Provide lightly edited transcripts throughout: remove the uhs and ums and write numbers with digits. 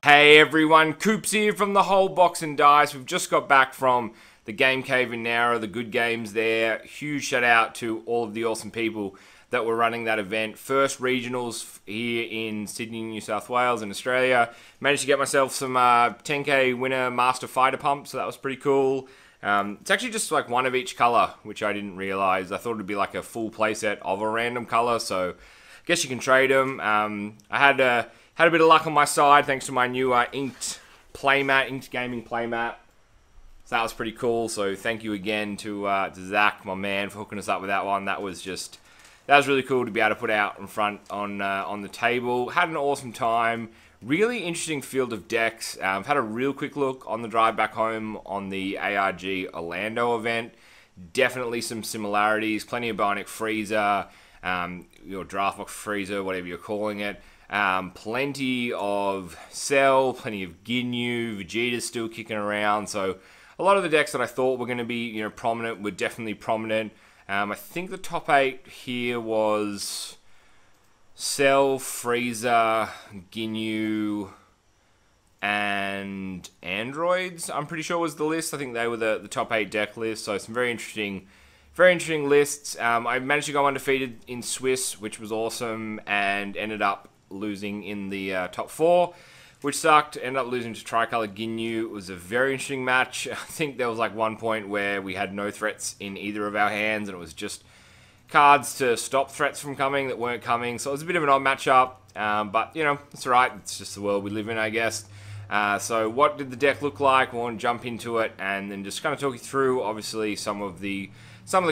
Hey everyone, Coops here from the whole Box and Dice. We've just got back from the Game Cave in Nowra, the good games there. Huge shout out to all of the awesome people that were running that event. First regionals here in Sydney, New South Wales in Australia. Managed to get myself some 10k winner master fighter pumps, so that was pretty cool. It's actually just like one of each color, which I didn't realize. I thought it'd be like a full playset of a random color, so I guess you can trade them. I had a bit of luck on my side thanks to my new inked gaming playmat. So that was pretty cool. So thank you again to Zach, my man, for hooking us up with that one. That was really cool to be able to put out in front on the table. Had an awesome time. Really interesting field of decks. I've had a real quick look on the drive back home on the ARG Orlando event. Definitely some similarities. Plenty of Bionic Frieza, your draft box Frieza, whatever you're calling it. Plenty of Cell, plenty of GInyu, Vegeta's still kicking around. So a lot of the decks that I thought were going to be prominent were definitely prominent. I think the top 8 here was Cell, Frieza, GInyu, and Androids. I'm pretty sure was the list. I think they were the top 8 deck list. So some very interesting lists. I managed to go undefeated in Swiss, which was awesome, and ended up losing in the top 4, which sucked. Ended up losing to Tri-Colour GInyu. It was a very interesting match. I think there was like one point where we had no threats in either of our hands, and it was just cards to stop threats from coming that weren't coming. So it was a bit of an odd matchup, but it's alright. It's just the world we live in, I guess. So what did the deck look like? We want to jump into it and then just kind of talk you through, obviously, some of the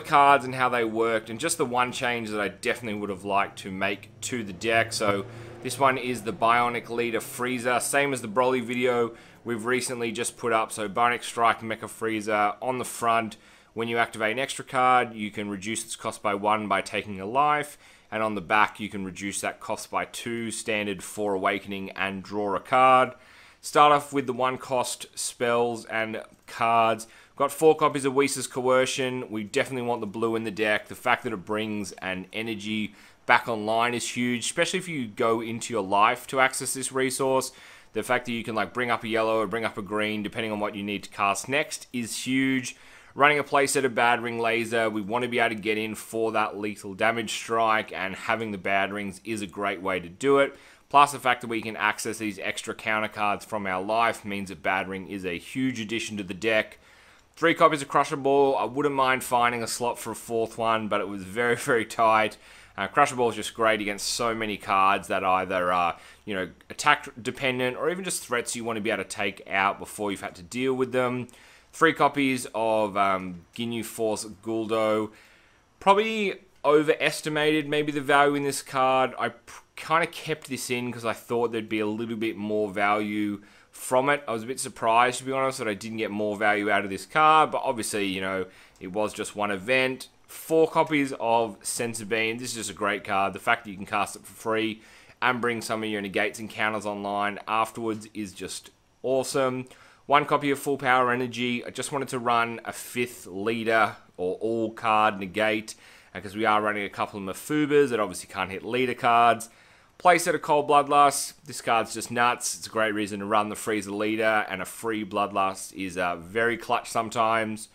cards and how they worked, and just the one change that I definitely would have liked to make to the deck. So this one is the Bionic Leader Frieza, same as the Broly video we've recently just put up. So Bionic Strike Mecha Frieza on the front. When you activate an extra card, you can reduce its cost by 1 by taking a life, and on the back you can reduce that cost by 2, standard for Awakening, and draw a card. Start off with the 1 cost spells and cards. Got 4 copies of Whis' Coercion. We definitely want the blue in the deck. The fact that it brings an energy back online is huge, especially if you go into your life to access this resource. The fact that you can like bring up a yellow or bring up a green, depending on what you need to cast next, is huge. Running a playset of Bad Ring Laser, we want to be able to get in for that lethal damage strike, and having the Bad Rings is a great way to do it. Plus the fact that we can access these extra counter cards from our life means that Bad Ring is a huge addition to the deck. 3 copies of Crusher Ball. I wouldn't mind finding a slot for a 4th one, but it was very, very tight. Crusher Ball is just great against so many cards that either are, attack dependent or even just threats you want to be able to take out before you've had to deal with them. 3 copies of GInyu Force Guldo. Probably overestimated maybe the value in this card. I kind of kept this in because I thought there'd be a little bit more value from it. I was a bit surprised, to be honest, that I didn't get more value out of this card, but obviously, it was just one event. 4 copies of Sensu Bean. This is just a great card. The fact that you can cast it for free and bring some of your negates and counters online afterwards is just awesome. 1 copy of Full Power Energy. I just wanted to run a 5th leader or all card negate, because we are running a couple of Mafubas that obviously can't hit leader cards. Playset of Cold Bloodlust. This card's just nuts. It's a great reason to run the Frieza leader, and a free Bloodlust is very clutch sometimes.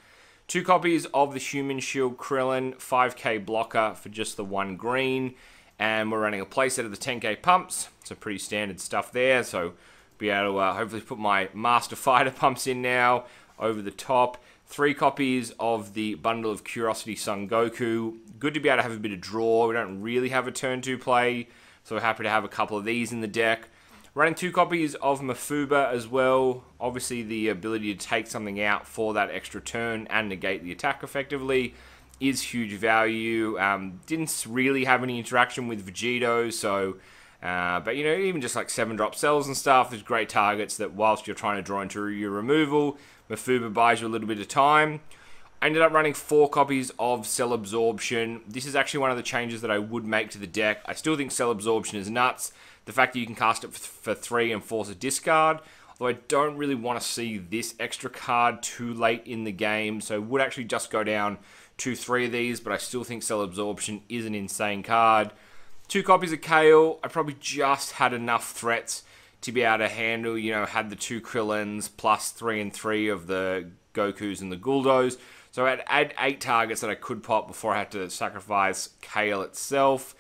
2 copies of the Human Shield Krillin, 5k blocker for just the 1 green, and we're running a playset of the 10k pumps. It's a pretty standard stuff there, so be able to hopefully put my Master Fighter pumps in now over the top. 3 copies of the Bundle of Curiosity Son Goku. Good to be able to have a bit of draw. We don't really have a turn 2 play, so we're happy to have a couple of these in the deck. Running 2 copies of Mafuba as well. Obviously the ability to take something out for that extra turn and negate the attack effectively is huge value. Didn't really have any interaction with Vegito, so but even just like 7-drop cells and stuff, there's great targets that whilst you're trying to draw into your removal, Mafuba buys you a little bit of time. I ended up running 4 copies of Cell Absorption. This is actually one of the changes that I would make to the deck. I still think Cell Absorption is nuts. The fact that you can cast it for 3 and force a discard, although I don't really want to see this extra card too late in the game, so would actually just go down to 3 of these, but I still think Cell Absorption is an insane card. 2 copies of Kale. I probably just had enough threats to be able to handle, had the 2 Krillins plus 3 and 3 of the Gokus and the Guldos. So I had 8 targets that I could pop before I had to sacrifice Kale itself.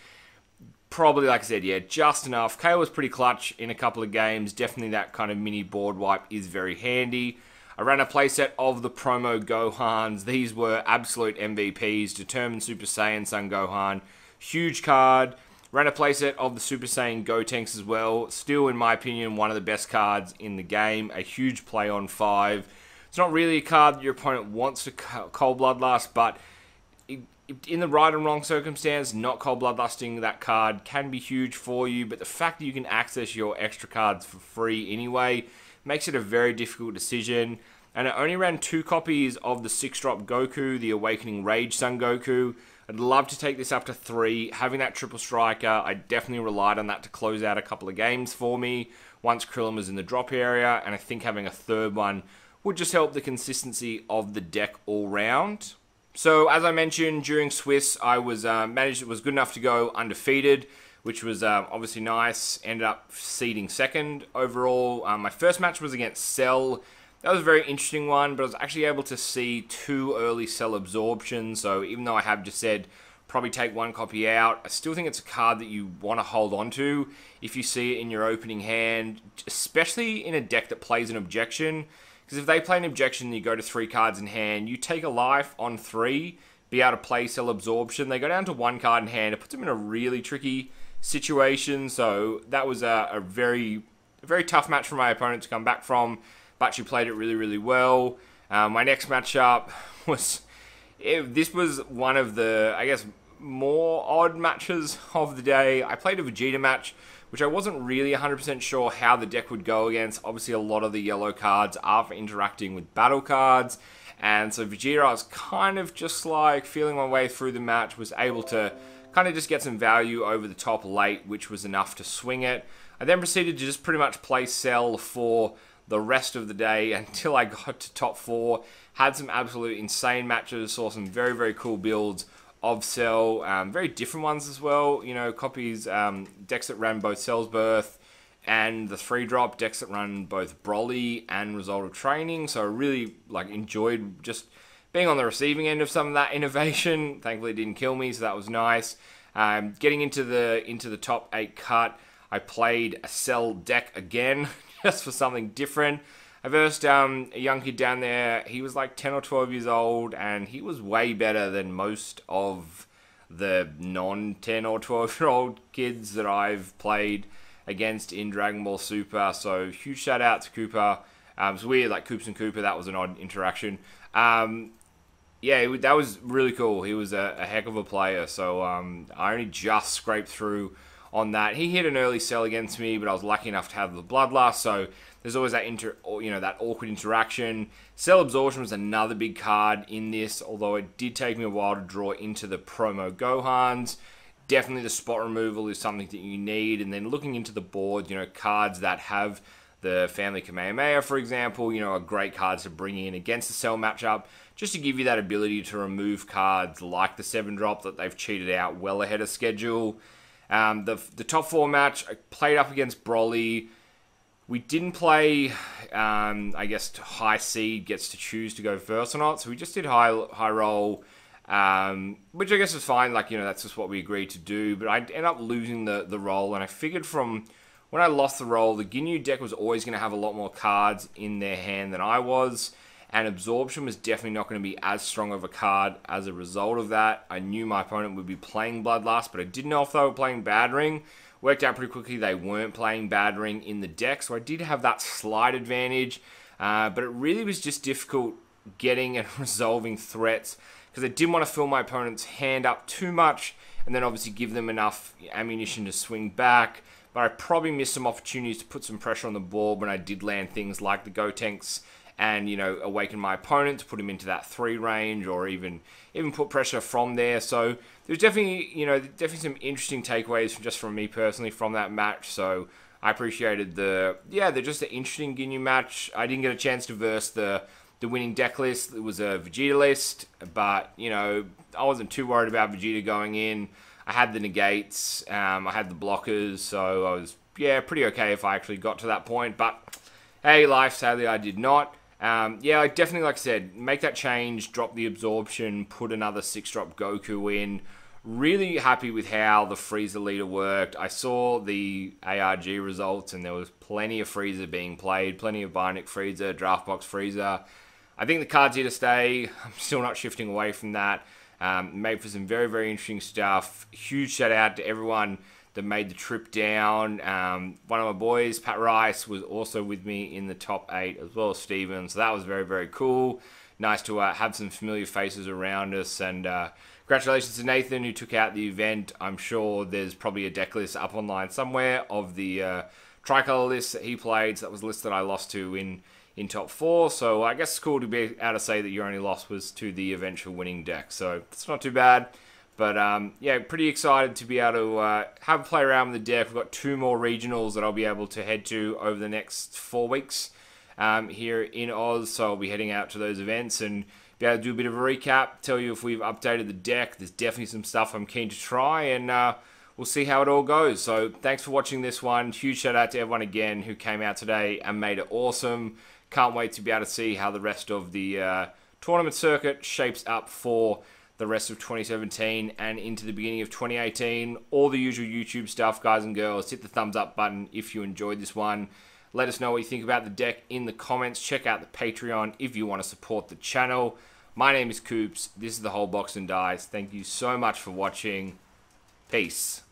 Probably, like I said, yeah, just enough. Kale was pretty clutch in a couple of games. Definitely that kind of mini board wipe is very handy. I ran a playset of the promo Gohans. These were absolute MVPs. Determined Super Saiyan Son Gohan. Huge card. Ran a playset of the Super Saiyan Gotenks as well. Still, in my opinion, one of the best cards in the game. A huge play on 5. It's not really a card that your opponent wants to Cold Bloodlust, but in the right and wrong circumstance, not Cold Bloodlusting that card can be huge for you, but the fact that you can access your extra cards for free anyway makes it a very difficult decision. And I only ran 2 copies of the 6-drop Goku, the Awakening Rage Son Goku. I'd love to take this up to 3. Having that triple striker, I definitely relied on that to close out a couple of games for me once Krillin was in the drop area, and I think having a 3rd one would just help the consistency of the deck all round. So, as I mentioned, during Swiss, I was was good enough to go undefeated, which was obviously nice. Ended up seeding 2nd overall. My first match was against Cell. That was a very interesting one, but I was actually able to see 2 early Cell Absorption. So, even though I have just said probably take 1 copy out, I still think it's a card that you want to hold on to if you see it in your opening hand, especially in a deck that plays an objection. Because if they play an objection, you go to 3 cards in hand, you take a life on 3, be able to play Cell Absorption. They go down to 1 card in hand. It puts them in a really tricky situation. So that was a very tough match for my opponent to come back from, but she played it really, really well. My next matchup was... this was one of the, I guess, more odd matches of the day. I played a Vegeta match, which I wasn't really 100% sure how the deck would go against. Obviously, a lot of the yellow cards are for interacting with battle cards. And so Vegeta, I was kind of just like feeling my way through the match, was able to kind of just get some value over the top late, which was enough to swing it. I then proceeded to just pretty much play Cell for the rest of the day until I got to top 4. Had some absolute insane matches, saw some very, very cool builds of Cell, very different ones as well, copies, decks that ran both Cell's Birth and the 3-drop, decks that run both Broly and Result of Training, so I really enjoyed just being on the receiving end of some of that innovation. Thankfully it didn't kill me, so that was nice. Getting into the top 8 cut, I played a Cell deck again, just for something different. I versed a young kid down there. He was like 10 or 12 years old, and he was way better than most of the non-10 or 12-year-old kids that I've played against in Dragon Ball Super. So, huge shout-out to Cooper. It's weird, like Coops and Cooper, that was an odd interaction. Yeah, that was really cool. He was a heck of a player, so I only just scraped through on that. He hit an early Cell against me, but I was lucky enough to have the Bloodlust, so there's always that that awkward interaction. Cell Absorption was another big card in this, although it did take me a while to draw into the promo Gohans. Definitely the spot removal is something that you need, and then looking into the board, cards that have the Family Kamehameha, for example, are great cards to bring in against the Cell matchup, just to give you that ability to remove cards like the 7-drop that they've cheated out well ahead of schedule. The top 4 match, I played up against Broly. We didn't play, I guess, high seed gets to choose to go first or not. So we just did high roll, which I guess is fine. That's just what we agreed to do. But I ended up losing the roll. And I figured from when I lost the roll, the Ginyu deck was always going to have a lot more cards in their hand than I was. And Absorption was definitely not going to be as strong of a card as a result of that. I knew my opponent would be playing Bloodlust, but I didn't know if they were playing Bad Ring. Worked out pretty quickly they weren't playing Bad Ring in the deck, so I did have that slight advantage. But it really was just difficult getting and resolving threats, because I didn't want to fill my opponent's hand up too much, and then obviously give them enough ammunition to swing back. But I probably missed some opportunities to put some pressure on the board when I did land things like the Gotenks, and awaken my opponent to put him into that 3 range, or even put pressure from there. So there's definitely definitely some interesting takeaways just from me personally from that match. So I appreciated they're just an interesting Ginyu match. I didn't get a chance to verse the winning deck list. It was a Vegeta list, but I wasn't too worried about Vegeta going in. I had the negates, I had the blockers, so I was yeah, pretty okay if I actually got to that point. But hey, life, sadly I did not. Yeah, I definitely, like I said, make that change, drop the absorption, put another 6-drop Goku in. Really happy with how the Frieza leader worked. I saw the ARG results and there was plenty of Frieza being played, plenty of Bionic Frieza, Draft Box Frieza. I think the card's here to stay. I'm still not shifting away from that. Made for some very, very interesting stuff. Huge shout out to everyone that made the trip down. One of my boys, Pat Rice, was also with me in the top 8, as well as Steven. So that was very, very cool. Nice to have some familiar faces around us. And congratulations to Nathan, who took out the event. I'm sure there's probably a deck list up online somewhere of the Tri-Colour list that he played. So that was a list that I lost to in top 4. So I guess it's cool to be able to say that your only loss was to the eventual winning deck. So it's not too bad. But yeah, pretty excited to be able to have a play around with the deck. We've got 2 more regionals that I'll be able to head to over the next 4 weeks here in Oz. So I'll be heading out to those events and be able to do a bit of a recap, tell you if we've updated the deck. There's definitely some stuff I'm keen to try, and we'll see how it all goes. So thanks for watching this one. Huge shout out to everyone again who came out today and made it awesome. Can't wait to be able to see how the rest of the tournament circuit shapes up for the rest of 2017 and into the beginning of 2018. All the usual YouTube stuff, guys and girls. Hit the thumbs up button if you enjoyed this one. Let us know what you think about the deck in the comments. Check out the Patreon if you want to support the channel. My name is Coops. This is the Whole Box and Dice. Thank you so much for watching. Peace.